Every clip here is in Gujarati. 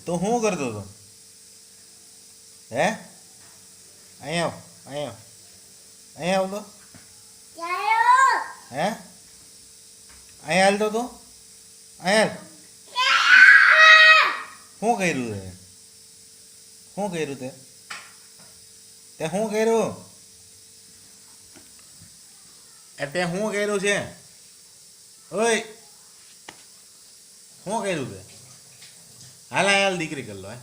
તો શું કરતો હતો? હે? અહીંયા આવ, અહીંયા આવ, અહીંયા આવતો હે? અહીંયા હાલતો તો અહીંયા શું કર્યું તે? શું કર્યું તે? તે શું કર્યું? તે શું કર્યું છે? ઓય શું કર્યું તે? હાલ હાલ દીકરી કરી લો હે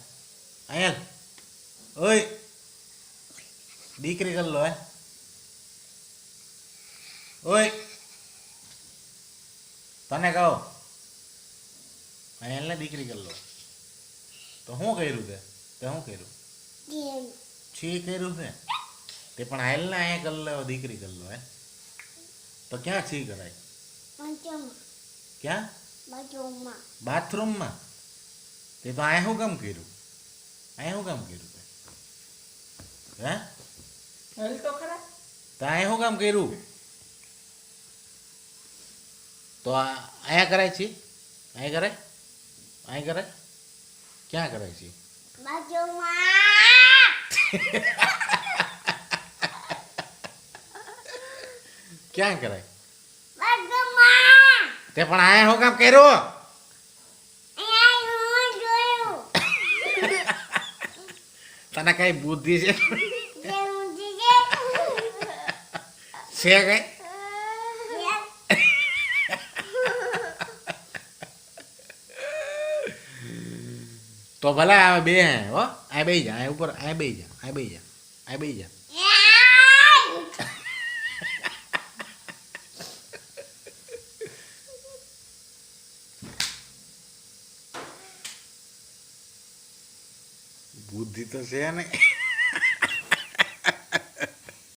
અહીંયા ઓય દીકરી કરી લો હે ઓય તને કહો અહીંયા ને દીકરી કરી લો તો શું કર્યું તે? તે શું કર્યું? છી કર્યું છે તે પણ હાલ ને અહીંયા કરી લો દીકરી કરી લો હે તો ક્યાં છી કરાય? ક્યાં? બાથરૂમમાં. તે તો અહીંયા શું કામ કર્યું? અહીંયા શું કામ કર્યું તે? હે? તો અહીંયા શું કામ કર્યું? તો અહીંયા કરાય છે? અહીંયા કરાય? અહીંયા કરાય? ક્યાં કરાય છે? ક્યાં કરાય? તે પણ અહીંયા શું કામ કર્યું? તને કઈ બુદ્ધિ છે? છે કઈ? તો ભલે આવે બે હો આ બે જા આ ઉપર આ બે જા આ બે જા આ બે જા બુદ્ધિ તો છે ને